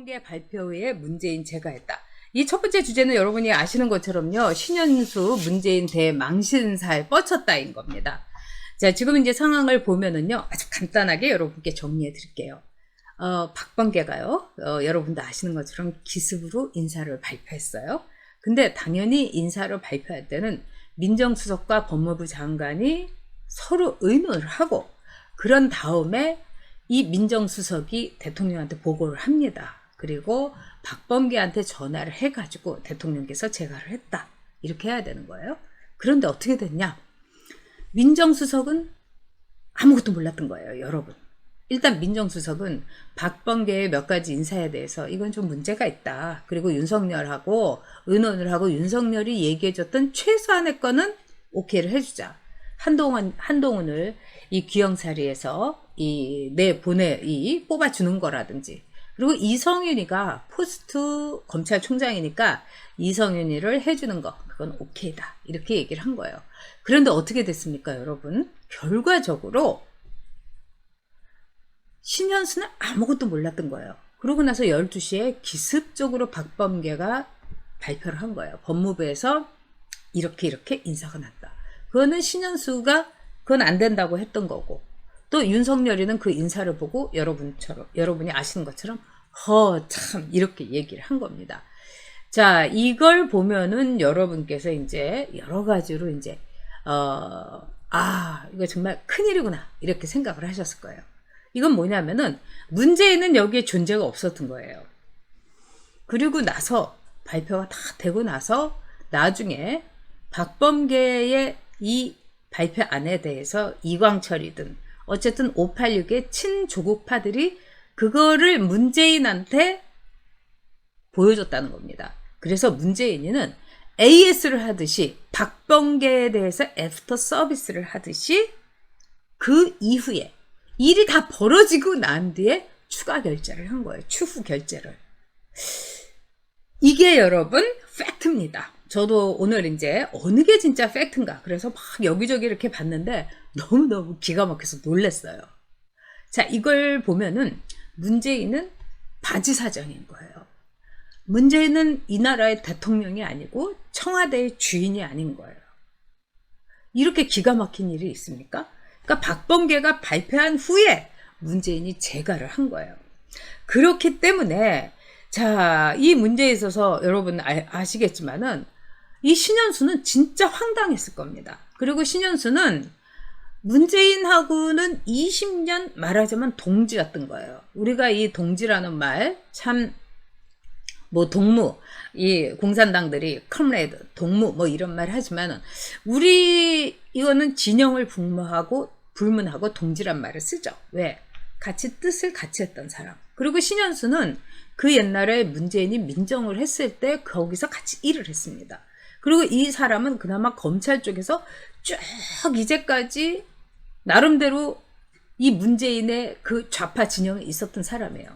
박범계 발표 후에 문재인 제거했다. 이 첫 번째 주제는 여러분이 아시는 것처럼요. 신현수 문재인 대망신살 뻗쳤다인 겁니다. 자, 지금 이제 상황을 보면은요. 아주 간단하게 여러분께 정리해 드릴게요. 박범계가요. 여러분도 아시는 것처럼 기습으로 인사를 발표했어요. 근데 당연히 인사를 발표할 때는 민정수석과 법무부 장관이 서로 의논을 하고 그런 다음에 이 민정수석이 대통령한테 보고를 합니다. 그리고 박범계한테 전화를 해가지고 대통령께서 제거를 했다. 이렇게 해야 되는 거예요. 그런데 어떻게 됐냐? 민정수석은 아무것도 몰랐던 거예요, 여러분. 일단 민정수석은 박범계의 몇 가지 인사에 대해서 이건 좀 문제가 있다. 그리고 윤석열하고 의논을 하고 윤석열이 얘기해줬던 최소한의 거는 오케이를 해주자. 한동훈을 이 기영사리에서 뽑아주는 거라든지. 그리고 이성윤이가 포스트 검찰총장이니까 이성윤이를 해주는 거. 그건 오케이다. 이렇게 얘기를 한 거예요. 그런데 어떻게 됐습니까, 여러분? 결과적으로 신현수는 아무것도 몰랐던 거예요. 그러고 나서 12시에 기습적으로 박범계가 발표를 한 거예요. 법무부에서 이렇게 인사가 났다. 그거는 신현수가 그건 안 된다고 했던 거고 또 윤석열이는 그 인사를 보고 여러분이 아시는 것처럼 참 이렇게 얘기를 한 겁니다. 자, 이걸 보면은 여러분께서 이제 여러 가지로 이제 이거 정말 큰일이구나 이렇게 생각을 하셨을 거예요. 이건 뭐냐면은 문재인은 여기에 존재가 없었던 거예요. 그리고 나서 발표가 다 되고 나서 나중에 박범계의 이 발표안에 대해서 이광철이든 어쨌든 586의 친조국파들이 그거를 문재인한테 보여줬다는 겁니다. 그래서 문재인은 AS를 하듯이 박범계에 대해서 애프터 서비스를 하듯이 그 이후에 일이 다 벌어지고 난 뒤에 추가 결제를 한 거예요. 추후 결제를. 이게 여러분 팩트입니다. 저도 오늘 이제 어느 게 진짜 팩트인가 그래서 막 여기저기 이렇게 봤는데 너무너무 기가 막혀서 놀랐어요. 자, 이걸 보면은 문재인은 바지사장인 거예요. 문재인은 이 나라의 대통령이 아니고 청와대의 주인이 아닌 거예요. 이렇게 기가 막힌 일이 있습니까? 그러니까 박범계가 발표한 후에 문재인이 제거를 한 거예요. 그렇기 때문에 자, 이 문제에 있어서 여러분 아시겠지만은 이 신현수는 진짜 황당했을 겁니다. 그리고 신현수는 문재인하고는 20년 말하자면 동지였던 거예요. 우리가 이 동지라는 말 참 동무, 이 공산당들이 컴레이드, 동무 이런 말 하지만은 우리 이거는 진영을 불문하고 동지란 말을 쓰죠. 왜? 뜻을 같이 했던 사람. 그리고 신현수는 그 옛날에 문재인이 민정을 했을 때 거기서 같이 일을 했습니다. 그리고 이 사람은 그나마 검찰 쪽에서 쭉 이제까지 나름대로 이 문재인의 그 좌파 진영에 있었던 사람이에요.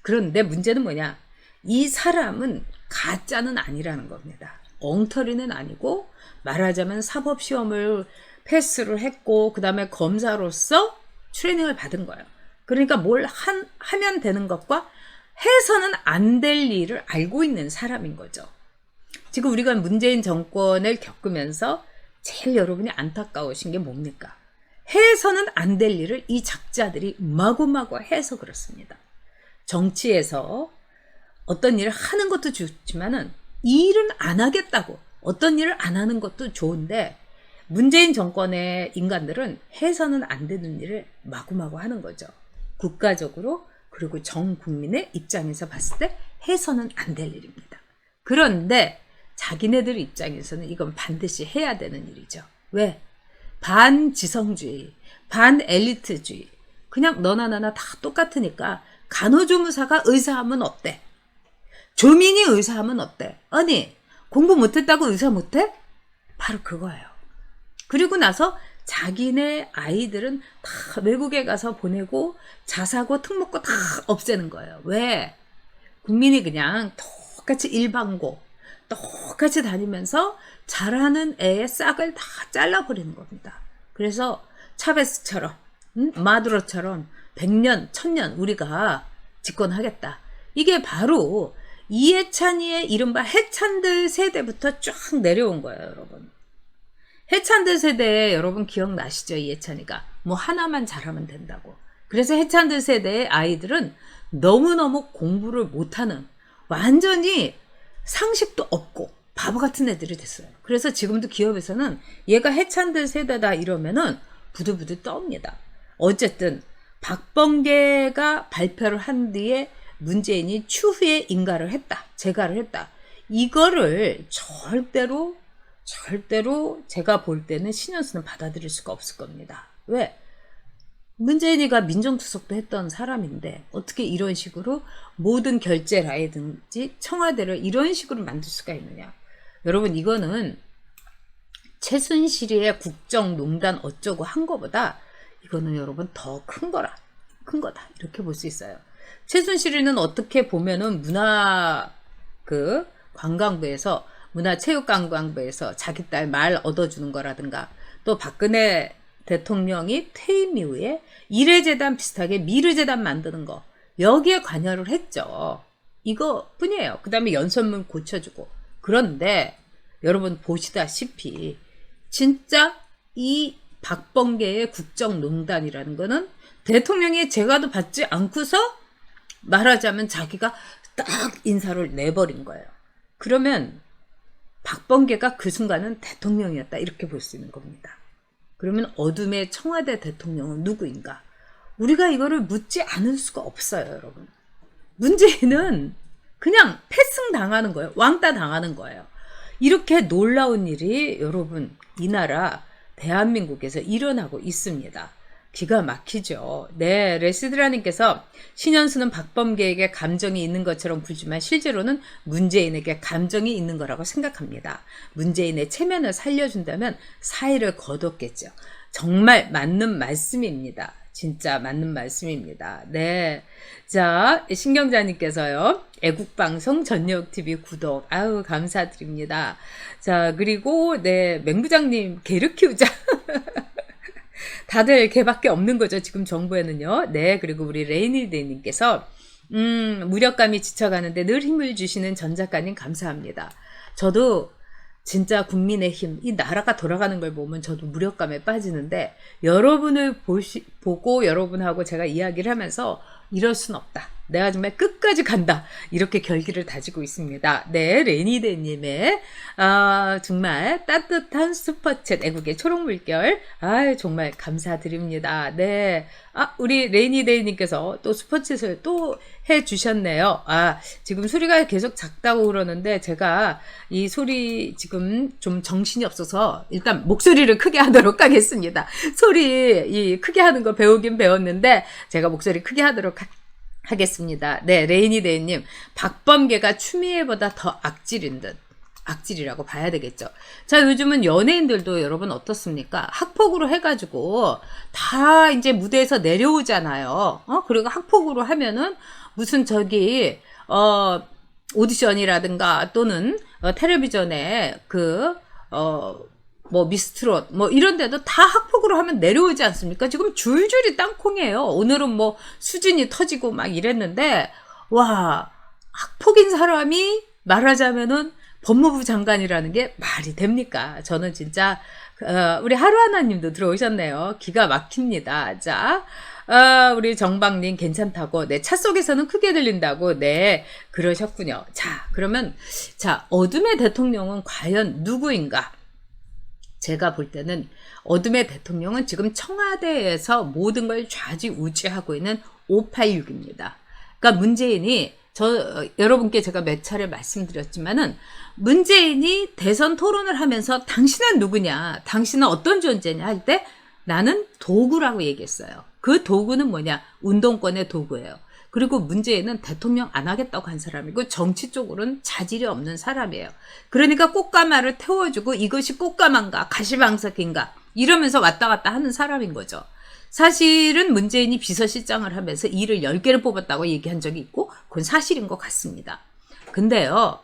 그런데 문제는 뭐냐? 이 사람은 가짜는 아니라는 겁니다. 엉터리는 아니고 말하자면 사법시험을 패스를 했고 그 다음에 검사로서 트레이닝을 받은 거예요. 그러니까 뭘 하면 되는 것과 해서는 안 될 일을 알고 있는 사람인 거죠. 지금 우리가 문재인 정권을 겪으면서 제일 여러분이 안타까우신 게 뭡니까? 해서는 안 될 일을 이 작자들이 마구마구 해서 그렇습니다. 정치에서 어떤 일을 하는 것도 좋지만은 일은 안 하겠다고 어떤 일을 안 하는 것도 좋은데 문재인 정권의 인간들은 해서는 안 되는 일을 마구마구 하는 거죠. 국가적으로 그리고 전 국민의 입장에서 봤을 때 해서는 안 될 일입니다. 그런데 자기네들 입장에서는 이건 반드시 해야 되는 일이죠. 왜? 반지성주의, 반엘리트주의. 그냥 너나 나나 다 똑같으니까 간호조무사가 의사하면 어때? 조민이 의사하면 어때? 아니, 공부 못했다고 의사 못해? 바로 그거예요. 그리고 나서 자기네 아이들은 다 외국에 가서 보내고 자사고 특목고 다 없애는 거예요. 왜? 국민이 그냥 똑같이 일반고 똑같이 다니면서 잘하는 애의 싹을 다 잘라버리는 겁니다. 그래서 차베스처럼 마두로처럼 100년, 1000년 우리가 집권하겠다. 이게 바로 이해찬이의 이른바 해찬들 세대부터 쫙 내려온 거예요, 여러분. 해찬들 세대에 여러분 기억나시죠? 이해찬이가 뭐 하나만 잘하면 된다고. 그래서 해찬들 세대의 아이들은 너무너무 공부를 못하는, 완전히 상식도 없고 바보 같은 애들이 됐어요. 그래서 지금도 기업에서는 얘가 해찬들 세대다 이러면은 부들부들 떠옵니다. 어쨌든 박범계가 발표를 한 뒤에 문재인이 추후에 인가를 했다, 재가를 했다. 이거를 절대로 제가 볼 때는 신현수는 받아들일 수가 없을 겁니다. 왜? 문재인이가 민정수석도 했던 사람인데 어떻게 이런 식으로 모든 결제라든지 청와대를 이런 식으로 만들 수가 있느냐. 여러분, 이거는 최순실의 국정농단 어쩌고 한 거보다 이거는 여러분 더 큰 거다 이렇게 볼 수 있어요. 최순실이는 어떻게 보면은 관광부에서, 문화체육관광부에서 자기 딸 말 얻어주는 거라든가, 또 박근혜 대통령이 퇴임 이후에 이례재단 비슷하게 미르재단 만드는 거, 여기에 관여를 했죠. 이거 뿐이에요. 그 다음에 연설문 고쳐주고. 그런데 여러분 보시다시피 진짜 이 박범계의 국정농단이라는 거는 대통령이 재가도 받지 않고서 말하자면 자기가 딱 인사를 내버린 거예요. 그러면 박범계가 그 순간은 대통령이었다 이렇게 볼 수 있는 겁니다. 그러면 어둠의 청와대 대통령은 누구인가? 우리가 이거를 묻지 않을 수가 없어요, 여러분. 문재인은 그냥 패승 당하는 거예요. 왕따 당하는 거예요. 이렇게 놀라운 일이 여러분 이 나라 대한민국에서 일어나고 있습니다. 기가 막히죠. 네, 레시드라님께서 신현수는 박범계에게 감정이 있는 것처럼 굴지만 실제로는 문재인에게 감정이 있는 거라고 생각합니다. 문재인의 체면을 살려준다면 사의를 거뒀겠죠. 정말 맞는 말씀입니다. 진짜 맞는 말씀입니다. 네. 자, 신경자님께서요. 애국방송 전역TV 구독. 아유, 감사드립니다. 자, 그리고, 네, 맹부장님, 개를 키우자. 다들 개밖에 없는 거죠, 지금 정부에는요. 네, 그리고 우리 레이니데이님께서, 무력감이 지쳐가는데 늘 힘을 주시는 전 작가님 감사합니다. 저도 진짜 국민의힘, 이 나라가 돌아가는 걸 보면 저도 무력감에 빠지는데, 여러분을 보고 여러분하고 제가 이야기를 하면서 이럴 순 없다. 내가 정말 끝까지 간다. 이렇게 결기를 다지고 있습니다. 네, 레니데님의 정말 따뜻한 슈퍼챗 애국의 초록물결. 정말 감사드립니다. 네, 우리 레니데이님께서 또 슈퍼챗을 또 해주셨네요. 지금 소리가 계속 작다고 그러는데 제가 이 소리 지금 좀 정신이 없어서 일단 목소리를 크게 하도록 하겠습니다. 소리 크게 하는 거 배우긴 배웠는데 제가 목소리 크게 하도록 하겠습니다. 네, 레이니데이님, 박범계가 추미애보다 더 악질인 듯. 악질이라고 봐야 되겠죠. 자, 요즘은 연예인들도 여러분 어떻습니까? 학폭으로 해가지고 다 이제 무대에서 내려오잖아요. 그리고 학폭으로 하면은 무슨 오디션이라든가 또는 텔레비전에 미스트롯, 이런 데도 다 학폭으로 하면 내려오지 않습니까? 지금 줄줄이 땅콩이에요. 오늘은 수준이 터지고 막 이랬는데, 와, 학폭인 사람이 말하자면은 법무부 장관이라는 게 말이 됩니까? 저는 진짜, 우리 하루하나님도 들어오셨네요. 기가 막힙니다. 자, 우리 정박님 괜찮다고. 네, 차 속에서는 크게 들린다고. 네, 그러셨군요. 자, 그러면, 어둠의 대통령은 과연 누구인가? 제가 볼 때는 어둠의 대통령은 지금 청와대에서 모든 걸 좌지우지하고 있는 586입니다. 그러니까 문재인이 여러분께 제가 몇 차례 말씀드렸지만은 문재인이 대선 토론을 하면서 당신은 누구냐? 당신은 어떤 존재냐? 할 때 나는 도구라고 얘기했어요. 그 도구는 뭐냐? 운동권의 도구예요. 그리고 문재인은 대통령 안 하겠다고 한 사람이고 정치 쪽으로는 자질이 없는 사람이에요. 그러니까 꽃가마를 태워주고 이것이 꽃가마인가 가시방석인가 이러면서 왔다 갔다 하는 사람인 거죠. 사실은 문재인이 비서실장을 하면서 일을 10개를 뽑았다고 얘기한 적이 있고 그건 사실인 것 같습니다. 근데요,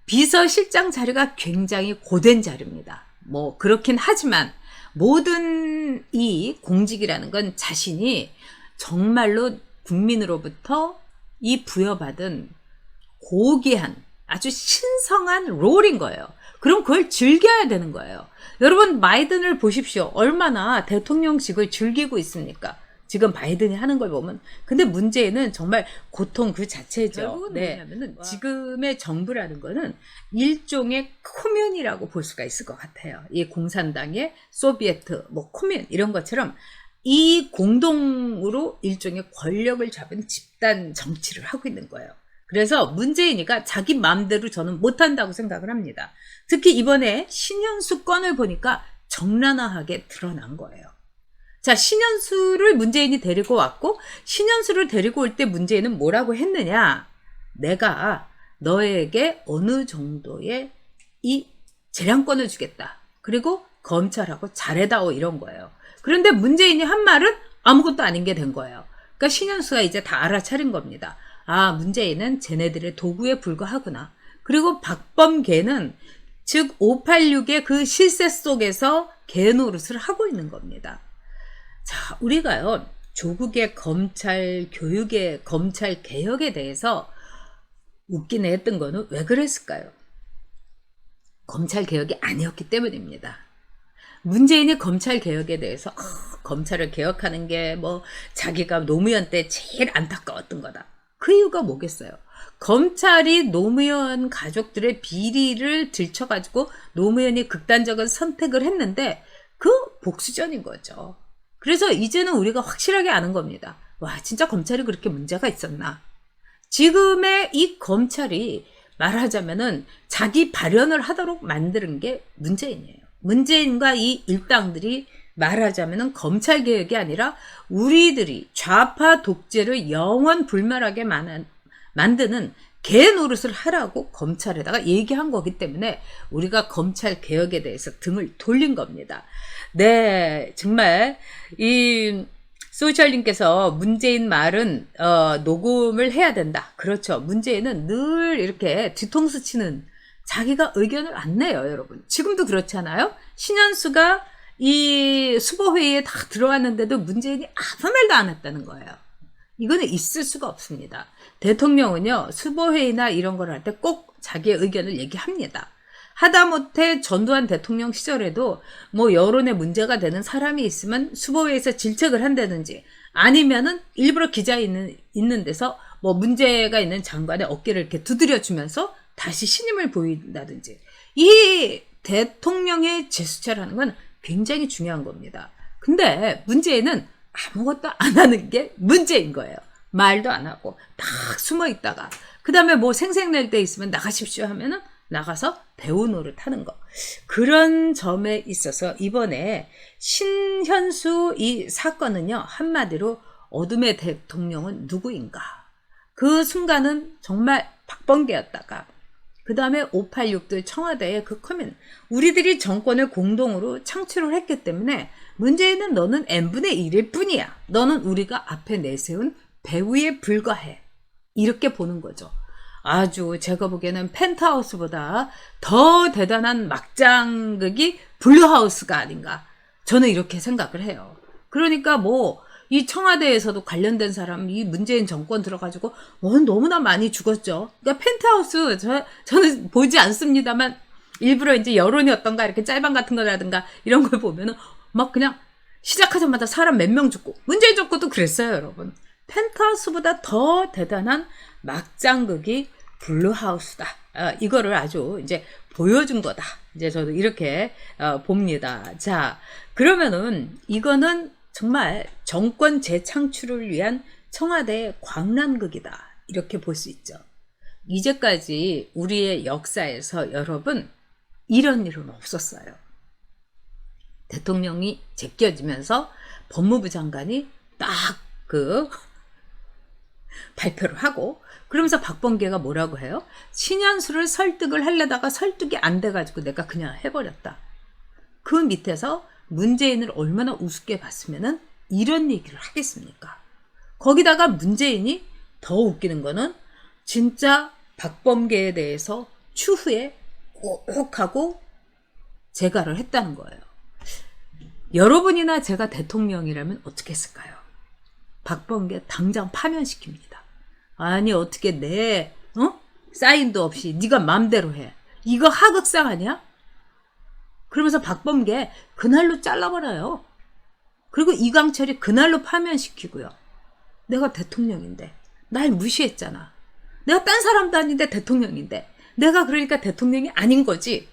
비서실장 자리가 굉장히 고된 자리입니다. 그렇긴 하지만 모든 이 공직이라는 건 자신이 정말로 국민으로부터 이 부여받은 고귀한 아주 신성한 롤인 거예요. 그럼 그걸 즐겨야 되는 거예요. 여러분 바이든을 보십시오. 얼마나 대통령직을 즐기고 있습니까? 지금 바이든이 하는 걸 보면. 근데 문제는 정말 고통 그 자체죠. 네. 뭐냐면은 지금의 정부라는 거는 일종의 코뮌이라고 볼 수가 있을 것 같아요. 이 공산당의 소비에트, 뭐 코뮌 이런 것처럼 이 공동으로 일종의 권력을 잡은 집단 정치를 하고 있는 거예요. 그래서 문재인이가 자기 마음대로 저는 못한다고 생각을 합니다. 특히 이번에 신현수 건을 보니까 적나라하게 드러난 거예요. 자, 신현수를 문재인이 데리고 왔고, 신현수를 데리고 올 때 문재인은 뭐라고 했느냐? 내가 너에게 어느 정도의 이 재량권을 주겠다. 그리고 검찰하고 잘해다오 이런 거예요. 그런데 문재인이 한 말은 아무것도 아닌 게 된 거예요. 그러니까 신현수가 이제 다 알아차린 겁니다. 아, 문재인은 쟤네들의 도구에 불과하구나. 그리고 박범계는 즉 586의 그 실세 속에서 개노릇을 하고 있는 겁니다. 자, 우리가요 조국의 검찰 교육의 검찰 개혁에 대해서 웃긴 했던 거는 왜 그랬을까요? 검찰 개혁이 아니었기 때문입니다. 문재인이 검찰 개혁에 대해서 검찰을 개혁하는 게 뭐 자기가 노무현 때 제일 안타까웠던 거다. 그 이유가 뭐겠어요? 검찰이 노무현 가족들의 비리를 들춰가지고 노무현이 극단적인 선택을 했는데 그 복수전인 거죠. 그래서 이제는 우리가 확실하게 아는 겁니다. 와, 진짜 검찰이 그렇게 문제가 있었나? 지금의 이 검찰이 말하자면은 자기 발현을 하도록 만드는 게 문재인이에요. 문재인과 이 일당들이 말하자면은 검찰 개혁이 아니라 우리들이 좌파 독재를 영원 불멸하게 만드는 개 노릇을 하라고 검찰에다가 얘기한 거기 때문에 우리가 검찰 개혁에 대해서 등을 돌린 겁니다. 네, 정말 이 소셜님께서 문재인 말은 녹음을 해야 된다. 그렇죠. 문재인은 늘 이렇게 뒤통수 치는 자기가 의견을 안 내요, 여러분. 지금도 그렇잖아요. 신현수가 이 수보회의에 다 들어왔는데도 문재인이 아무 말도 안 했다는 거예요. 이거는 있을 수가 없습니다. 대통령은요, 수보회의나 이런 걸 할 때 꼭 자기의 의견을 얘기합니다. 하다못해 전두환 대통령 시절에도 뭐 여론에 문제가 되는 사람이 있으면 수보회의에서 질책을 한다든지 아니면은 일부러 기자 있는 데서 뭐 문제가 있는 장관의 어깨를 이렇게 두드려주면서 다시 신임을 보인다든지 이 대통령의 제스처라는 건 굉장히 중요한 겁니다. 근데 문재인은 아무것도 안 하는 게 문제인 거예요. 말도 안 하고 딱 숨어 있다가 그 다음에 뭐 생색낼 때 있으면 나가십시오 하면은 나가서 배우 노릇 하는 거. 그런 점에 있어서 이번에 신현수 이 사건은요, 한마디로 어둠의 대통령은 누구인가. 그 순간은 정말 박범계였다가 그 다음에 586들 청와대의 그 커맨, 우리들이 정권을 공동으로 창출을 했기 때문에 문재인은 너는 n분의 1일 뿐이야. 너는 우리가 앞에 내세운 배우에 불과해. 이렇게 보는 거죠. 아주 제가 보기에는 펜트하우스보다 더 대단한 막장극이 블루하우스가 아닌가. 저는 이렇게 생각을 해요. 그러니까 뭐 이 청와대에서도 관련된 사람, 이 문재인 정권 들어가지고 너무나 많이 죽었죠. 그러니까 펜트하우스 저는 보지 않습니다만 일부러 이제 여론이 어떤가 이렇게 짤방 같은 거라든가 이런 걸 보면은 막 그냥 시작하자마자 사람 몇 명 죽고 문재인 정권도 그랬어요, 여러분. 펜트하우스보다 더 대단한 막장극이 블루하우스다. 이거를 아주 이제 보여준 거다. 이제 저도 이렇게 봅니다. 자, 그러면은 이거는 정말 정권 재창출을 위한 청와대의 광란극이다. 이렇게 볼 수 있죠. 이제까지 우리의 역사에서 여러분 이런 일은 없었어요. 대통령이 제껴지면서 법무부 장관이 딱 그 발표를 하고 그러면서 박범계가 뭐라고 해요? 신현수를 설득을 하려다가 설득이 안 돼가지고 내가 그냥 해버렸다. 그 밑에서 문재인을 얼마나 우습게 봤으면은 이런 얘기를 하겠습니까? 거기다가 문재인이 더 웃기는 거는 진짜 박범계에 대해서 추후에 꼭 하고 재가를 했다는 거예요. 여러분이나 제가 대통령이라면 어떻게 했을까요? 박범계 당장 파면시킵니다. 아니 어떻게 내 사인도 없이 네가 맘대로 해. 이거 하극상 아니야? 그러면서 박범계 그날로 잘라버려요. 그리고 이광철이 그날로 파면시키고요. 내가 대통령인데 날 무시했잖아. 내가 딴 사람도 아닌데 대통령인데 내가 그러니까 대통령이 아닌 거지.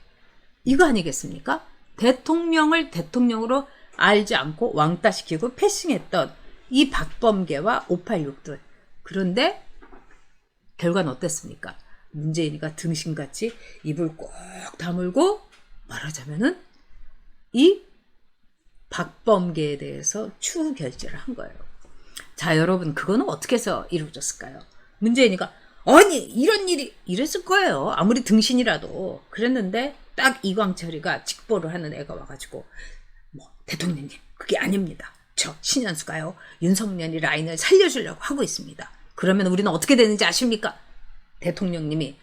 이거 아니겠습니까? 대통령을 대통령으로 알지 않고 왕따시키고 패싱했던 이 박범계와 586들. 그런데 결과는 어땠습니까? 문재인이가 등신같이 입을 꼭 다물고 말하자면은 이 박범계에 대해서 추후 결재를 한 거예요. 자, 여러분, 그거는 어떻게 해서 이루어졌을까요? 문재인이가 아니 이런 일이 이랬을 거예요. 아무리 등신이라도. 그랬는데 딱 이광철이가 직보를 하는 애가 와가지고 뭐 대통령님 그게 아닙니다. 저 신현수가요 윤석열이 라인을 살려주려고 하고 있습니다. 그러면 우리는 어떻게 되는지 아십니까? 대통령님이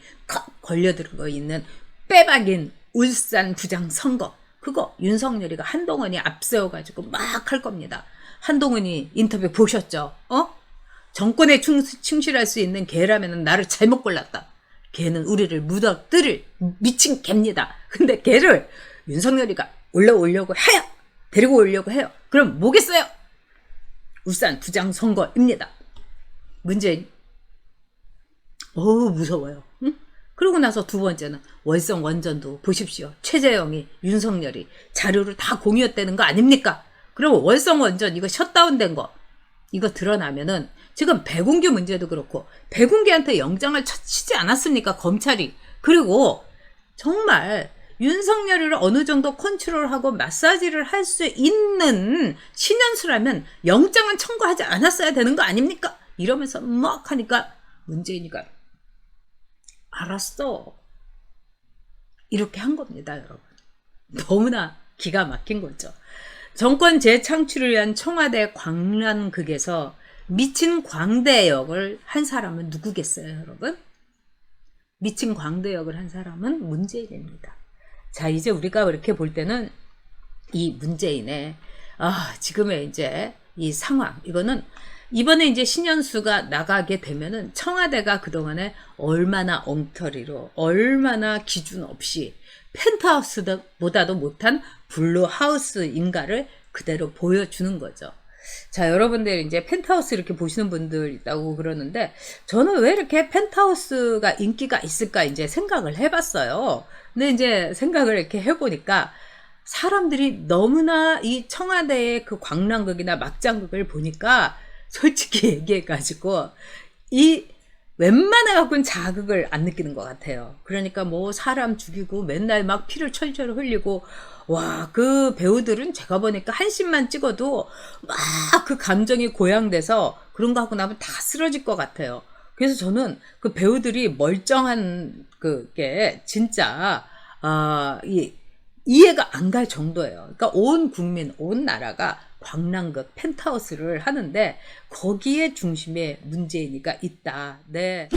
걸려들고 있는 빼박인 울산 부장 선거 그거 윤석열이가 한동훈이 앞세워가지고 막 할 겁니다. 한동훈이 인터뷰 보셨죠? 정권에 충실할 수 있는 개라면 나를 잘못 골랐다. 개는 우리를 무너뜨릴 미친 개입니다. 근데 개를 윤석열이가 올려오려고 해요. 데리고 오려고 해요. 그럼 뭐겠어요? 울산 부장 선거입니다. 문재인 무서워요. 응? 그러고 나서 두 번째는 월성 원전도 보십시오. 최재형이 윤석열이 자료를 다 공유했다는 거 아닙니까? 그리고 월성 원전 이거 셧다운된 거 이거 드러나면은 지금 백운기 문제도 그렇고 백운기한테 영장을 치지 않았습니까? 검찰이. 그리고 정말 윤석열을 어느 정도 컨트롤하고 마사지를 할 수 있는 신현수라면 영장은 청구하지 않았어야 되는 거 아닙니까? 이러면서 막 하니까 문재인이가 알았어. 이렇게 한 겁니다, 여러분. 너무나 기가 막힌 거죠. 정권 재창출을 위한 청와대 광란극에서 미친 광대 역을 한 사람은 누구겠어요, 여러분? 미친 광대 역을 한 사람은 문재인입니다. 자, 이제 우리가 이렇게 볼 때는 이 문재인의 지금의 이제 이 상황 이거는 이번에 이제 신현수가 나가게 되면은 청와대가 그동안에 얼마나 엉터리로 얼마나 기준 없이 펜트하우스보다도 못한 블루하우스인가를 그대로 보여주는 거죠. 자, 여러분들 이제 펜트하우스 이렇게 보시는 분들 있다고 그러는데 저는 왜 이렇게 펜트하우스가 인기가 있을까 이제 생각을 해봤어요. 근데 이제 생각을 이렇게 해보니까 사람들이 너무나 이 청와대의 그 광란극이나 막장극을 보니까 솔직히 얘기해가지고 이 웬만해 갖고는 자극을 안 느끼는 것 같아요. 그러니까 뭐 사람 죽이고 맨날 막 피를 철철 흘리고 와, 그 배우들은 제가 보니까 한 씬만 찍어도 막 그 감정이 고양돼서 그런 거 하고 나면 다 쓰러질 것 같아요. 그래서 저는 그 배우들이 멀쩡한 그게 진짜 이해가 안 갈 정도예요. 그러니까 온 국민, 온 나라가 광란극 펜트하우스를 하는데 거기에 중심에 문재인이가 있다. 네.